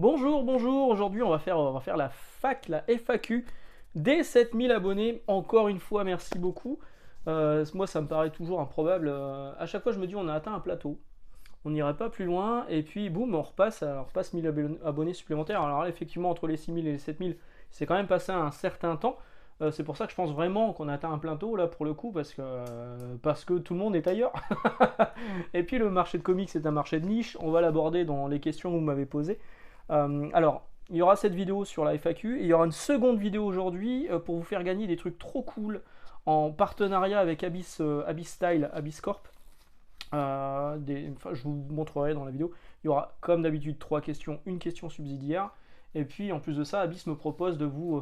Bonjour, bonjour. Aujourd'hui, on va faire la FAQ des 7000 abonnés. Encore une fois, merci beaucoup. Moi, ça me paraît toujours improbable. À chaque fois, je me dis, on a atteint un plateau. On n'irait pas plus loin. Et puis, boum, on repasse 1000 abonnés supplémentaires. Alors là, effectivement, entre les 6000 et les 7000, c'est quand même passé un certain temps. C'est pour ça que je pense vraiment qu'on a atteint un plateau, là, pour le coup, parce que tout le monde est ailleurs. Et puis, le marché de comics est un marché de niche. On va l'aborder dans les questions que vous m'avez posées. Alors, il y aura cette vidéo sur la FAQ et il y aura une seconde vidéo aujourd'hui pour vous faire gagner des trucs trop cool en partenariat avec Abyss Style, Abyss Corp. Enfin, je vous montrerai dans la vidéo. Il y aura comme d'habitude 3 questions, une question subsidiaire. Et puis en plus de ça, Abyss me propose de vous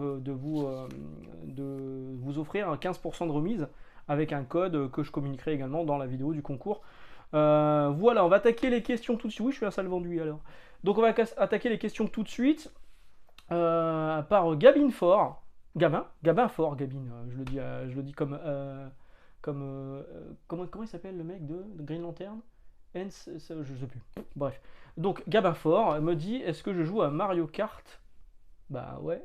offrir un 15% de remise avec un code que je communiquerai également dans la vidéo du concours. Voilà, on va attaquer les questions tout de suite. Oui, je suis un sale vendu alors. Donc on va attaquer les questions tout de suite par Gabin Fort. Gabin Fort, Gabin. Je le dis comment il s'appelle le mec de Green Lantern. Je sais plus. Bref. Donc Gabin Fort me dit, est-ce que je joue à Mario Kart? Bah ouais.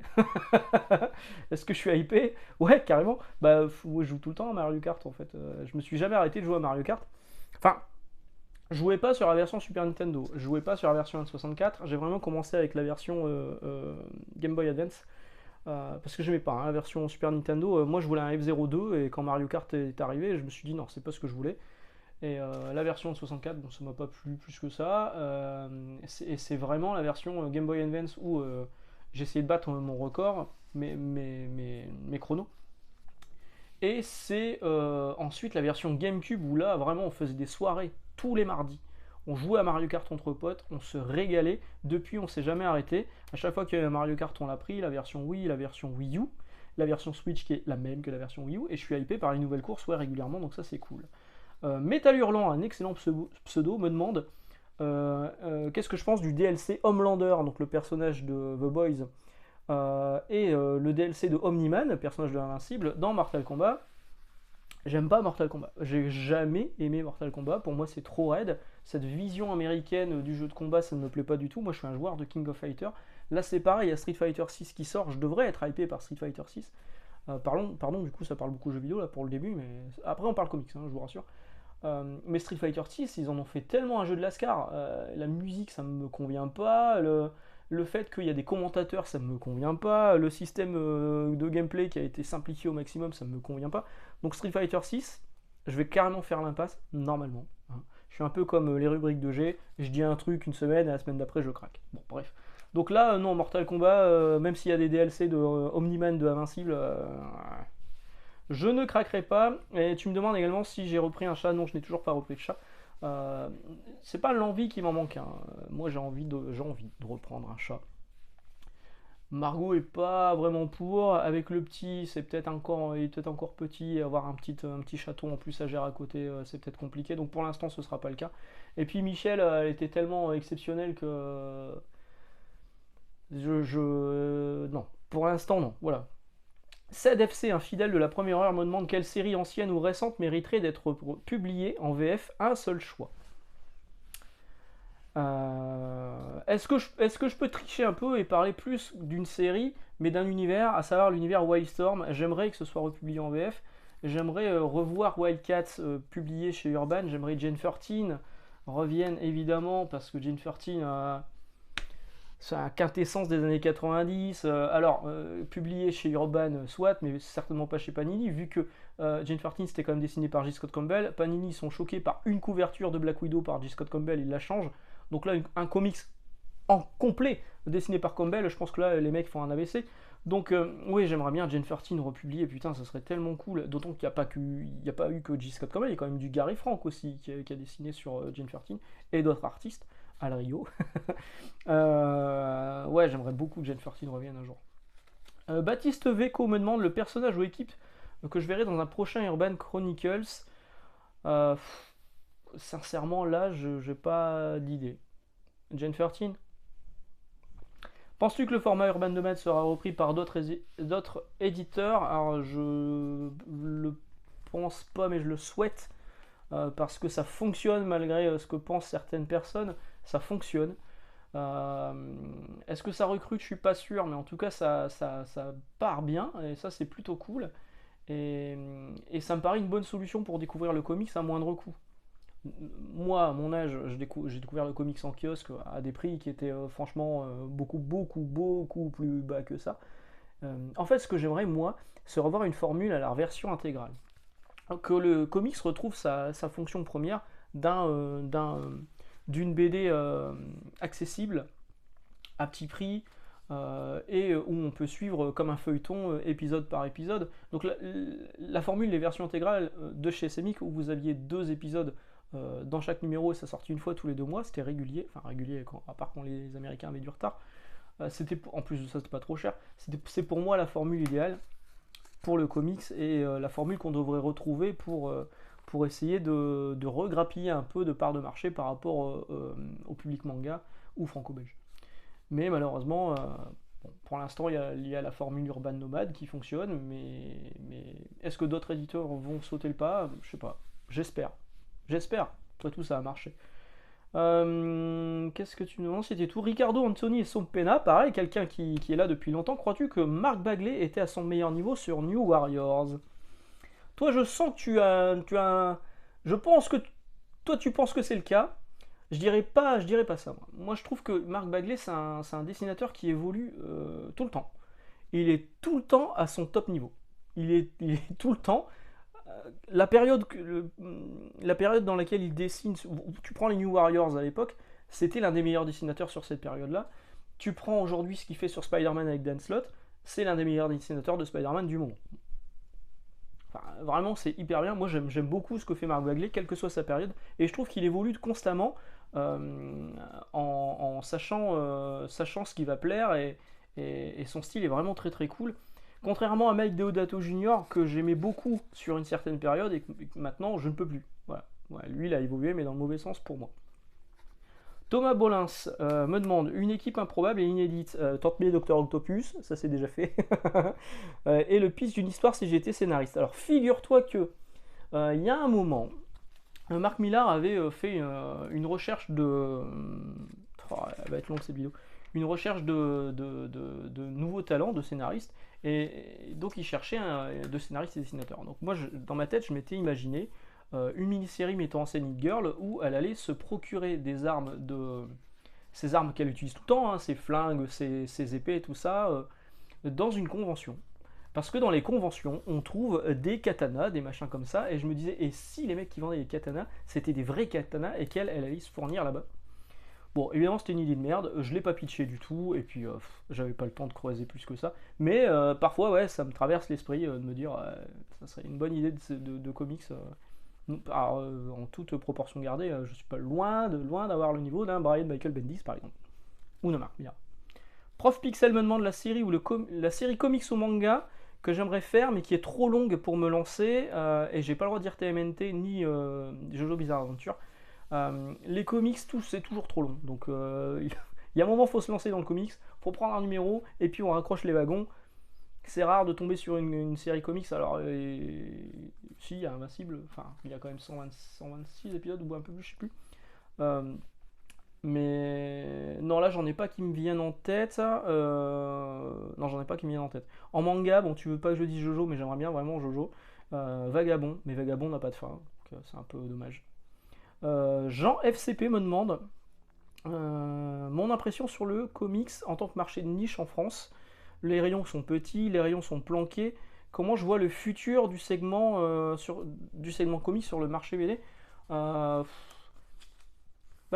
Est-ce que je suis hypé? Ouais, carrément. Bah je joue tout le temps à Mario Kart en fait. Je me suis jamais arrêté de jouer à Mario Kart. Enfin, je jouais pas sur la version Super Nintendo, je jouais pas sur la version N64, j'ai vraiment commencé avec la version Game Boy Advance, parce que j'aimais pas la version Super Nintendo. Moi je voulais un F-02 et quand Mario Kart est arrivé, je me suis dit non, c'est pas ce que je voulais. Et la version N64, bon, ça m'a pas plu plus que ça. Et c'est vraiment la version Game Boy Advance où j'ai essayé de battre mon record, mes chronos. Et c'est ensuite la version GameCube où là vraiment on faisait des soirées tous les mardis. On jouait à Mario Kart entre potes, on se régalait. Depuis, on s'est jamais arrêté. À chaque fois qu'il y avait un Mario Kart, on l'a pris. La version Wii, la version Wii U, la version Switch qui est la même que la version Wii U. Et je suis hypé par les nouvelles courses régulièrement, donc ça c'est cool. Metal Hurlant, un excellent pseudo, me demande qu'est-ce que je pense du DLC Homelander, donc le personnage de The Boys, et le DLC de Omni-Man, personnage de l'Invincible, dans Mortal Kombat. J'aime pas Mortal Kombat. J'ai jamais aimé Mortal Kombat. Pour moi, c'est trop raide. Cette vision américaine du jeu de combat, ça ne me plaît pas du tout. Moi, je suis un joueur de King of Fighter. Là, c'est pareil, il y a Street Fighter 6 qui sort. Je devrais être hypé par Street Fighter 6. Pardon, du coup, ça parle beaucoup de jeux vidéo là pour le début, mais après, on parle comics, hein, je vous rassure. Mais Street Fighter 6, ils en ont fait tellement un jeu de Lascar. La musique, ça me convient pas. Le fait qu'il y a des commentateurs, ça me convient pas. Le système de gameplay qui a été simplifié au maximum, ça me convient pas. Donc Street Fighter 6, je vais carrément faire l'impasse, normalement, hein. Je suis un peu comme les rubriques de G, je dis un truc une semaine et la semaine d'après je craque. Bon, bref. Donc là, non, Mortal Kombat, même s'il y a des DLC de Omni-Man de Invincible, je ne craquerai pas. Et tu me demandes également si j'ai repris un chat. Non, je n'ai toujours pas repris de chat. Euh, c'est pas l'envie qui m'en manque, hein. Moi, j'ai envie de reprendre un chat. Margot est pas vraiment pour. Avec le petit, il est peut-être encore petit. Avoir un petit chaton en plus à gérer à côté, c'est peut-être compliqué. Donc pour l'instant, ce sera pas le cas. Et puis Michel, elle était tellement exceptionnelle que non, pour l'instant non. Voilà. CEDFC, un fidèle de la première heure, me demande quelle série ancienne ou récente mériterait d'être publiée en VF. Un seul choix. Est-ce que je peux tricher un peu et parler plus d'une série, mais d'un univers, à savoir l'univers Wildstorm? J'aimerais que ce soit republié en VF. J'aimerais revoir Wildcats publié chez Urban. J'aimerais Jane 13 revienne évidemment, parce que Jane 13 c'est la quintessence des années 90. Publié chez Urban, soit, mais certainement pas chez Panini, vu que Jane 13 c'était quand même dessiné par J. Scott Campbell. Panini sont choqués par une couverture de Black Widow par J. Scott Campbell, ils la changent. Donc là, un comics en complet dessiné par Campbell, je pense que là, les mecs font un AVC. Donc, oui, j'aimerais bien Jane 13 republié, putain, ça serait tellement cool. D'autant qu'il n'y a pas eu que J. Scott Campbell, il y a quand même du Gary Frank aussi qui a dessiné sur Jane 13 et d'autres artistes. Al Rio. Ouais, j'aimerais beaucoup que Jane 13 revienne un jour. Baptiste Veco me demande le personnage ou équipe que je verrai dans un prochain Urban Chronicles. Euh, Sincèrement, là, je n'ai pas d'idée. Jane 13. Penses-tu que le format Urban Nomad sera repris par d'autres éditeurs? Alors, je le pense pas, mais je le souhaite. Parce que ça fonctionne malgré ce que pensent certaines personnes. Ça fonctionne. Est-ce que ça recrute? Je suis pas sûr, mais en tout cas, ça part bien, et ça, c'est plutôt cool. Et ça me paraît une bonne solution pour découvrir le comics à moindre coût. Moi, à mon âge, j'ai découvert le comics en kiosque à des prix qui étaient franchement beaucoup plus bas que ça. En fait, ce que j'aimerais, moi, c'est revoir une formule à la version intégrale. Que le comics retrouve sa fonction première d'une BD accessible, à petit prix, et où on peut suivre comme un feuilleton épisode par épisode. Donc la formule des versions intégrales de chez SMIC, où vous aviez 2 épisodes dans chaque numéro et ça sortait une fois tous les 2 mois, c'était régulier, enfin régulier à part quand les Américains avaient du retard. En plus de ça, c'était pas trop cher. C'est pour moi la formule idéale pour le comics, et la formule qu'on devrait retrouver pour essayer de regrappiller un peu de part de marché par rapport au public manga ou franco-belge. Mais malheureusement, bon, pour l'instant, il y a la formule Urban Nomade qui fonctionne, mais est-ce que d'autres éditeurs vont sauter le pas? Je sais pas. J'espère. J'espère. Après tout, ça a marché. Qu'est-ce que tu nous demandes? C'était tout. Ricardo Anthony et Son Pena, pareil, quelqu'un qui est là depuis longtemps. Crois-tu que Mark Bagley était à son meilleur niveau sur New Warriors? Toi, je sens que je pense que toi, tu penses que c'est le cas. Je dirais pas ça. Moi, je trouve que Mark Bagley, c'est un dessinateur qui évolue tout le temps. Il est tout le temps à son top niveau. Il est tout le temps. La période, la période dans laquelle il dessine, tu prends les New Warriors à l'époque, c'était l'un des meilleurs dessinateurs sur cette période-là. Tu prends aujourd'hui ce qu'il fait sur Spider-Man avec Dan Slott, c'est l'un des meilleurs dessinateurs de Spider-Man du monde. Enfin, vraiment, c'est hyper bien. Moi, j'aime beaucoup ce que fait Mark Bagley, quelle que soit sa période, et je trouve qu'il évolue constamment en sachant ce qui va plaire, et son style est vraiment très très cool. Contrairement à Mike Deodato Jr., que j'aimais beaucoup sur une certaine période et que maintenant je ne peux plus. Voilà. Ouais, lui, il a évolué, mais dans le mauvais sens pour moi. Thomas Bolins me demande une équipe improbable et inédite. Tente-me Dr Octopus, ça c'est déjà fait. Et le pitch d'une histoire si j'étais scénariste. Alors figure-toi que il y a un moment, Marc Millar avait fait une recherche de. Oh, elle va être longue cette vidéo. Une recherche de nouveaux talents de scénaristes. Et donc il cherchait de scénaristes et dessinateurs. Donc moi, dans ma tête, je m'étais imaginé une mini-série mettant en scène Hit Girl où elle allait se procurer ces armes qu'elle utilise tout le temps, hein, ses flingues, ses épées et tout ça, dans une convention. Parce que dans les conventions, on trouve des katanas, des machins comme ça, et je me disais, et si les mecs qui vendaient des katanas, c'était des vrais katanas et qu'elle allait se fournir là-bas. Bon, évidemment, c'était une idée de merde, je l'ai pas pitché du tout, et puis j'avais pas le temps de creuser plus que ça. Mais parfois, ouais, ça me traverse l'esprit de me dire, ça serait une bonne idée de comics. Alors, en toute proportion gardée, je suis pas loin d'avoir le niveau d'un Brian Michael Bendis, par exemple. Ou d'un Mark Millar. Prof Pixel me demande la série la série comics ou manga que j'aimerais faire, mais qui est trop longue pour me lancer, et j'ai pas le droit de dire TMNT ni Jojo Bizarre Adventure. Les comics, c'est toujours trop long. Donc il y a un moment, il faut se lancer dans le comics, faut prendre un numéro, et puis on raccroche les wagons. C'est rare de tomber sur une série comics. Alors, si, il y a Invincible, enfin, il y a quand même 126 épisodes, ou un peu plus, je sais plus. Mais non, là, j'en ai pas qui me viennent en tête. Non, j'en ai pas qui me viennent en tête. En manga, bon, tu veux pas que je dise Jojo, mais j'aimerais bien vraiment Jojo. Vagabond, mais Vagabond n'a pas de fin, donc c'est un peu dommage. Jean FCP me demande mon impression sur le comics en tant que marché de niche en France. Les rayons sont petits, les rayons sont planqués. Comment je vois le futur du segment comics sur le marché BD? Bah,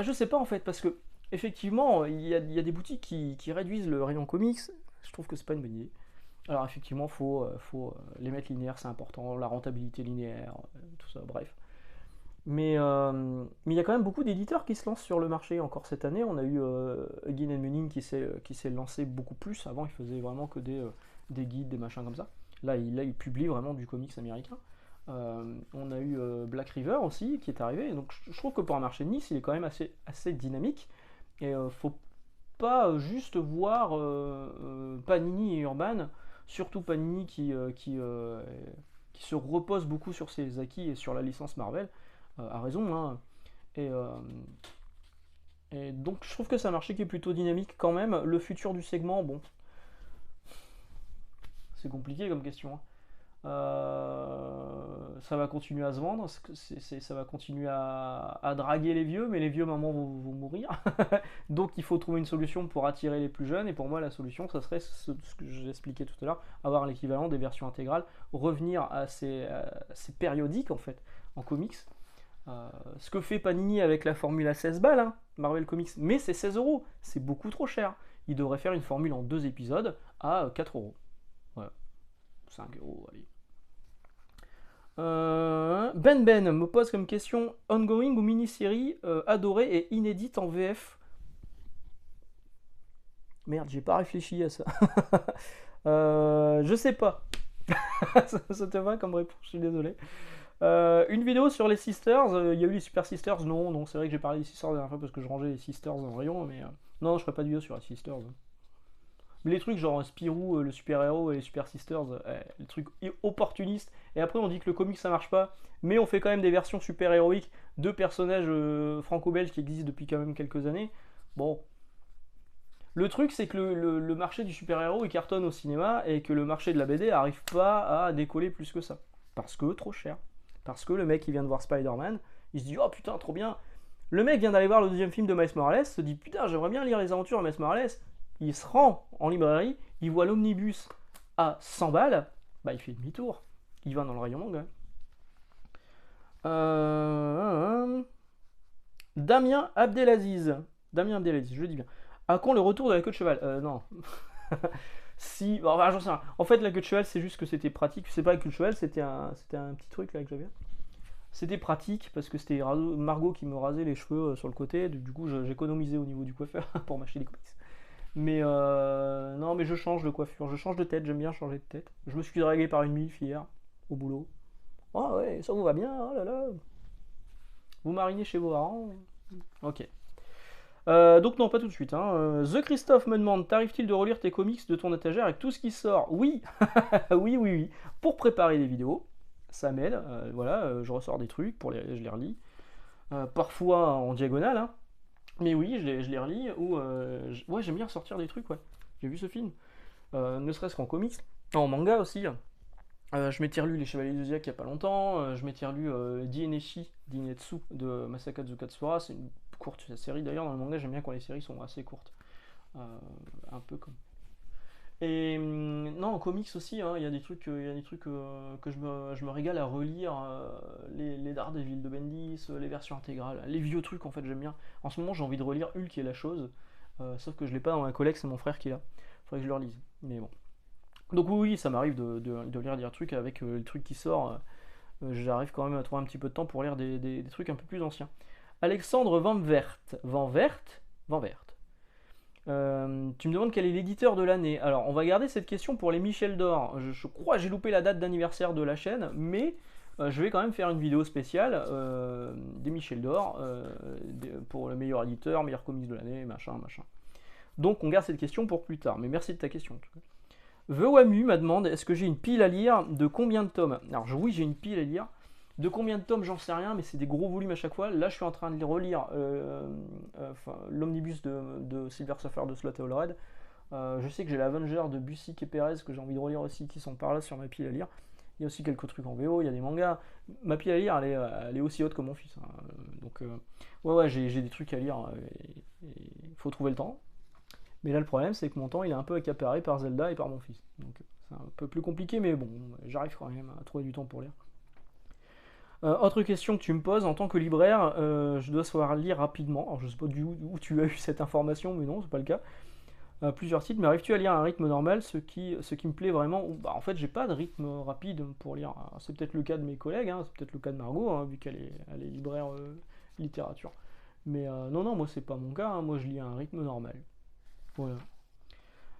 je sais pas en fait, parce que effectivement, il y a des boutiques qui réduisent le rayon comics. Je trouve que c'est pas une bonne idée. Alors effectivement, faut les mettre linéaires, c'est important, la rentabilité linéaire, tout ça, bref. Mais il y a quand même beaucoup d'éditeurs qui se lancent sur le marché encore cette année. On a eu Again and Meaning qui s'est lancé beaucoup plus. Avant, il faisait vraiment que des guides, des machins comme ça. Là, il publie vraiment du comics américain. On a eu Black River aussi qui est arrivé. Donc je trouve que pour un marché de niche, il est quand même assez dynamique. Et faut pas juste voir Panini et Urban, surtout Panini qui se repose beaucoup sur ses acquis et sur la licence Marvel. A raison, hein. Et Et donc je trouve que c'est un marché qui est plutôt dynamique quand même. Le futur du segment, bon, c'est compliqué comme question, hein. Ça va continuer à se vendre, ça va continuer à draguer les vieux, mais les vieux mamans vont mourir. Donc il faut trouver une solution pour attirer les plus jeunes, et pour moi la solution, ça serait ce que j'expliquais tout à l'heure, avoir l'équivalent des versions intégrales, revenir à ces périodiques en fait, en comics. Ce que fait Panini avec la formule à 16 balles, hein, Marvel Comics, mais c'est 16 euros, c'est beaucoup trop cher. Il devrait faire une formule en 2 épisodes à 4 euros. Voilà, 5 euros, allez. Ben me pose comme question ongoing ou mini-série adorée et inédite en VF. Merde, j'ai pas réfléchi à ça. Je sais pas. Ça te va comme réponse, je suis désolé. Une vidéo sur les Sisters, il y a eu les Super Sisters, non, c'est vrai que j'ai parlé des Sisters la dernière fois parce que je rangeais les Sisters dans le rayon, mais non, je ferai pas de vidéo sur les Sisters. Mais les trucs genre Spirou, le super-héros et les Super Sisters, les trucs opportunistes, et après on dit que le comic ça marche pas, mais on fait quand même des versions super-héroïques de personnages franco-belges qui existent depuis quand même quelques années. Bon. Le truc c'est que le marché du super-héros il cartonne au cinéma et que le marché de la BD arrive pas à décoller plus que ça. Parce que trop cher. Parce que le mec il vient de voir Spider-Man, il se dit oh putain trop bien. Le mec vient d'aller voir le deuxième film de Miles Morales, se dit putain j'aimerais bien lire les aventures de Miles Morales. Il se rend en librairie, il voit l'omnibus à 100 balles, bah il fait demi-tour. Il va dans le rayon manga. Damien Abdelaziz. Damien Abdelaziz, je le dis bien. À quand le retour de la queue de cheval Non. Si, bon, enfin, j'en sais rien. En fait, la queue de cheval, c'est juste que c'était pratique. C'est pas la queue de cheval, c'était un petit truc là que j'avais. C'était pratique parce que c'était Margot qui me rasait les cheveux sur le côté. Du coup, j'économisais au niveau du coiffeur pour m'acheter des comics. Mais non, mais je change de coiffure, je change de tête, j'aime bien changer de tête. Je me suis dragué par une MILF hier, au boulot. Oh ouais, ça vous va bien, oh là là. Vous marinez chez vos parents. Ok. Donc non, pas tout de suite, hein. The Christophe me demande, t'arrive-t-il de relire tes comics de ton étagère avec tout ce qui sort? Oui, oui. Pour préparer les vidéos, ça m'aide. Voilà, je ressors des trucs, je les relis. Parfois en diagonale, hein. Mais oui, je les relis, ou ouais, j'aime bien ressortir des trucs, ouais. J'ai vu ce film. Ne serait-ce qu'en comics, en manga aussi. Je m'étais relu Les Chevaliers du Zodiac il y a pas longtemps. Je m'étais relu Dieneshi Dinetsu de Masakatsu Katsura. C'est une courte série d'ailleurs. Dans le manga, j'aime bien quand les séries sont assez courtes. Euh, un peu comme. Et non, en comics aussi, hein, que je me régale à relire. Les Daredevil de Bendis, les versions intégrales, les vieux trucs en fait, j'aime bien. En ce moment, j'ai envie de relire Hulk et la chose. Sauf que je l'ai pas dans ma collecte, c'est mon frère qui l'a. Faudrait que je le relise. Mais bon. Donc oui, ça m'arrive de lire des trucs avec les trucs qui sortent. J'arrive quand même à trouver un petit peu de temps pour lire des trucs un peu plus anciens. Alexandre Van Vert. Van Vert. Tu me demandes quel est l'éditeur de l'année. Alors, on va garder cette question pour les Michel d'Or. Je crois que j'ai loupé la date d'anniversaire de la chaîne, mais je vais quand même faire une vidéo spéciale des Michel d'Or pour le meilleur éditeur, meilleur comics de l'année, machin. Donc, on garde cette question pour plus tard. Mais merci de ta question. En tout cas. Vewamu m'a demandé est-ce que j'ai une pile à lire de combien de tomes. Alors, oui, j'ai une pile à lire. De combien de tomes, j'en sais rien, mais c'est des gros volumes à chaque fois. Là, je suis en train de relire l'omnibus de Silver Surfer de Slott et Allred. Je sais que j'ai l'Avenger de Busiek et Perez que j'ai envie de relire aussi, qui sont par là sur ma pile à lire. Il y a aussi quelques trucs en VO, il y a des mangas. Ma pile à lire, elle est aussi haute que mon fils. Hein. Donc, ouais, j'ai des trucs à lire. Il faut trouver le temps. Mais là, le problème, c'est que mon temps, il est un peu accaparé par Zelda et par mon fils. Donc, c'est un peu plus compliqué, mais bon, j'arrive quand même à trouver du temps pour lire. Autre question que tu me poses, en tant que libraire, je dois savoir lire rapidement. Alors je sais pas où tu as eu cette information, mais non, c'est pas le cas. Plusieurs titres, mais arrives-tu à lire à un rythme normal, ce qui me plaît vraiment? Bah, en fait, j'ai pas de rythme rapide pour lire. C'est peut-être le cas de mes collègues, hein, c'est peut-être le cas de Margot, hein, vu qu'elle est libraire littérature. Mais non, moi c'est pas mon cas, hein, moi je lis à un rythme normal. Voilà.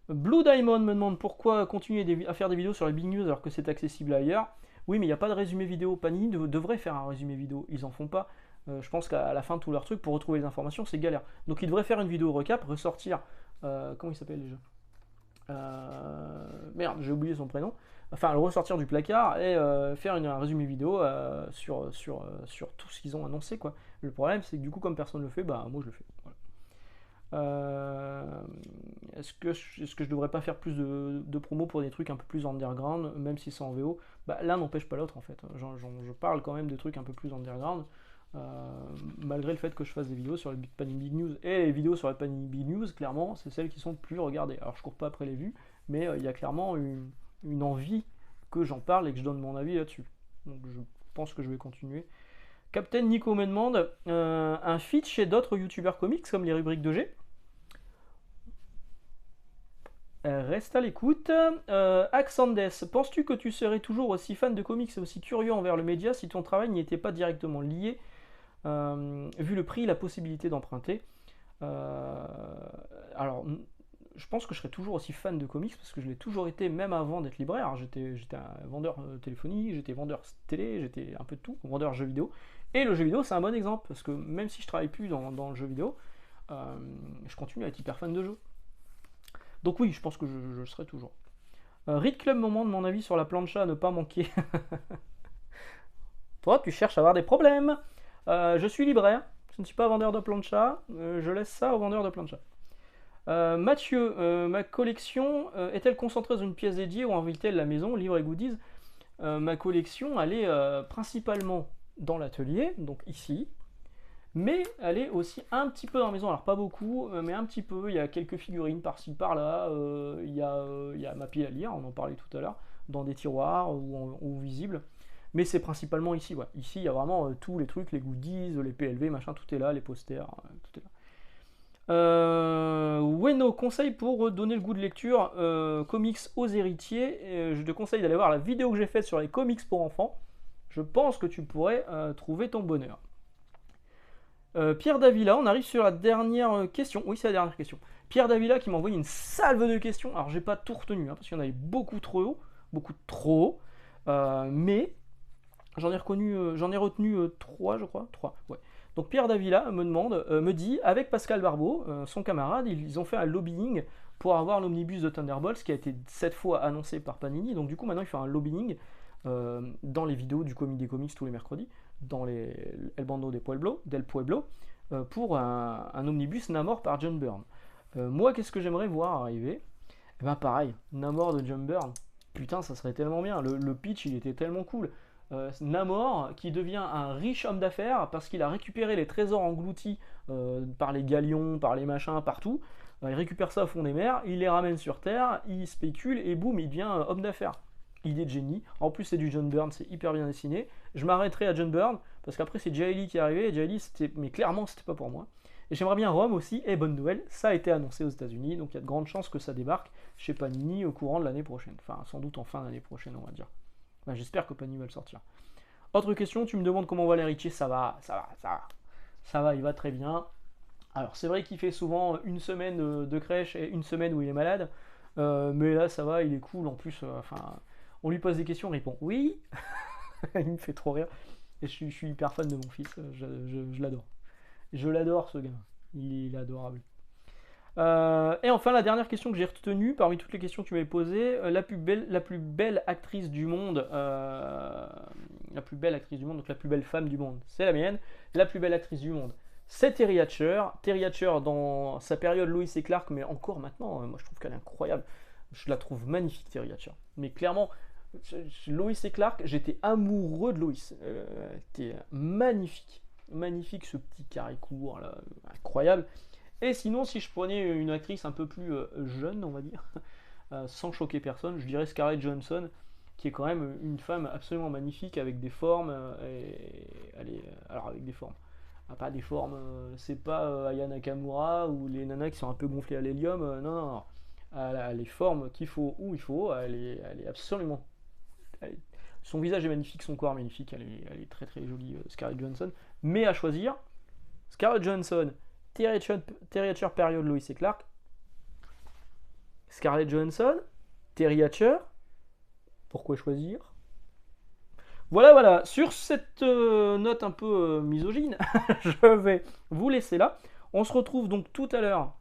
Blue Diamond me demande pourquoi continuer à faire des vidéos sur les big news alors que c'est accessible ailleurs. Oui, mais il n'y a pas de résumé vidéo. Panini devrait faire un résumé vidéo. Ils en font pas. Je pense qu'à la fin de tous leurs trucs, pour retrouver les informations, c'est galère. Donc ils devraient faire une vidéo recap, ressortir. Comment il s'appelle déjà Merde, j'ai oublié son prénom. Enfin, le ressortir du placard et faire un résumé vidéo sur tout ce qu'ils ont annoncé, quoi. Le problème, c'est que du coup, comme personne ne le fait, bah moi je le fais. Voilà. Euh, est-ce que je devrais pas faire plus de promos pour des trucs un peu plus underground, même si c'est en VO? Bah, l'un n'empêche pas l'autre en fait. Je parle quand même de trucs un peu plus underground, malgré le fait que je fasse des vidéos sur les Panini Big News. Et les vidéos sur les Panini Big News, clairement, c'est celles qui sont le plus regardées. Alors je cours pas après les vues, mais il y a clairement une envie que j'en parle et que je donne mon avis là-dessus. Donc je pense que je vais continuer. Captain Nico me demande un feat chez d'autres youtubeurs comics comme les rubriques de G. Reste à l'écoute. Axandes, penses-tu que tu serais toujours aussi fan de comics et aussi curieux envers le média si ton travail n'y était pas directement lié, vu le prix et la possibilité d'emprunter? Alors, je pense que je serais toujours aussi fan de comics parce que je l'ai toujours été, même avant d'être libraire. J'étais un vendeur téléphonie, j'étais vendeur télé, j'étais un peu de tout, vendeur jeux vidéo. Et le jeu vidéo, c'est un bon exemple parce que même si je travaille plus dans le jeu vidéo, je continue à être hyper fan de jeux. Donc oui, je pense que je serai toujours. Read Club me demande mon avis sur la plancha à ne pas manquer. Toi, tu cherches à avoir des problèmes. Je suis libraire, je ne suis pas vendeur de plancha, je laisse ça aux vendeurs de plancha. Mathieu, ma collection est-elle concentrée dans une pièce dédiée ou invite-t-elle la maison, livres et goodies? Ma collection, elle est principalement dans l'atelier, donc ici, mais elle est aussi un petit peu dans la maison, alors pas beaucoup, mais un petit peu. Il y a quelques figurines par-ci par-là, il y a ma pile à lire, on en parlait tout à l'heure, dans des tiroirs ou visibles. Mais c'est principalement ici, ouais. Ici, il y a vraiment tous les trucs, les goodies, les PLV, machin, tout est là, les posters, tout est là. Weno, conseil pour donner le goût de lecture, comics aux héritiers. Je te conseille d'aller voir la vidéo que j'ai faite sur les comics pour enfants. Je pense que tu pourrais trouver ton bonheur. Pierre Davila, on arrive sur la dernière question. Oui, c'est la dernière question. Pierre Davila qui m'a envoyé une salve de questions. Alors, j'ai pas tout retenu, parce qu'il y en avait beaucoup trop haut. Mais j'en ai retenu 3, je crois. 3, ouais. Donc Pierre Davila me dit, avec Pascal Barbeau, son camarade, ils ont fait un lobbying pour avoir l'omnibus de Thunderbolts qui a été 7 fois annoncé par Panini. Donc du coup, maintenant, il fait un lobbying dans les vidéos du Comic des Comics tous les mercredis, dans les El Bando del Pueblo, pour un omnibus Namor par John Byrne. Moi, qu'est-ce que j'aimerais voir arriver? Eh ben pareil, Namor de John Byrne. Putain, ça serait tellement bien. Le pitch, il était tellement cool. Namor qui devient un riche homme d'affaires parce qu'il a récupéré les trésors engloutis par les galions, par les machins, partout. Il récupère ça au fond des mers, il les ramène sur Terre, il spécule et boum, il devient homme d'affaires. Idée de génie. En plus, c'est du John Byrne, c'est hyper bien dessiné. Je m'arrêterai à John Byrne parce qu'après, c'est Jay Lee qui est arrivé. Et Jay Lee, mais clairement, c'était pas pour moi. Et j'aimerais bien Rome aussi. Et bonne nouvelle, ça a été annoncé aux États-Unis. Donc il y a de grandes chances que ça débarque chez Panini au courant de l'année prochaine. Enfin, sans doute en fin d'année prochaine, on va dire. Enfin, j'espère que Panini va le sortir. Autre question, tu me demandes comment va l'héritier. Ça va, il va très bien. Alors, c'est vrai qu'il fait souvent une semaine de crèche et une semaine où il est malade. Mais là, ça va, il est cool. En plus, on lui pose des questions, il répond oui. Il me fait trop rire. Et je suis hyper fan de mon fils. Je l'adore. Je l'adore, ce gamin. Il est adorable. Et enfin, la dernière question que j'ai retenue, parmi toutes les questions que tu m'avais posées, la plus belle actrice du monde, donc la plus belle femme du monde, c'est la mienne. La plus belle actrice du monde, c'est Terry Hatcher. Terry Hatcher dans sa période Lois et Clark, mais encore maintenant, moi je trouve qu'elle est incroyable. Je la trouve magnifique, Terry Hatcher. Mais clairement, Lois et Clark, j'étais amoureux de Lois. Elle était magnifique. Magnifique, ce petit carré court, là, incroyable. Et sinon, si je prenais une actrice un peu plus jeune, on va dire, sans choquer personne, je dirais Scarlett Johansson, qui est quand même une femme absolument magnifique, avec des formes, alors avec des formes. Pas des formes, c'est pas Aya Nakamura ou les nanas qui sont un peu gonflées à l'hélium, non. Elle a les formes qu'il faut où il faut, elle est absolument. Son visage est magnifique, son corps est magnifique, elle est très très jolie, Scarlett Johansson. Mais à choisir, Scarlett Johansson, Terry Hatcher période Lois et Clark, Scarlett Johansson, Terry Hatcher, pourquoi choisir? Voilà, sur cette note un peu misogyne, je vais vous laisser là. On se retrouve donc tout à l'heure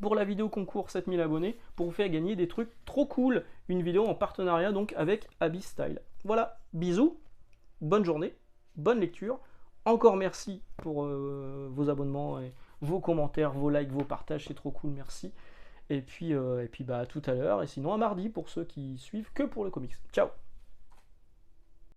pour la vidéo concours 7000 abonnés pour vous faire gagner des trucs trop cool. Une vidéo en partenariat donc avec Abyss Style. Voilà, bisous, bonne journée, bonne lecture. Encore merci pour vos abonnements et vos commentaires, vos likes, vos partages, c'est trop cool, merci. Et puis bah, à tout à l'heure, et sinon à mardi pour ceux qui suivent que pour le comics. Ciao!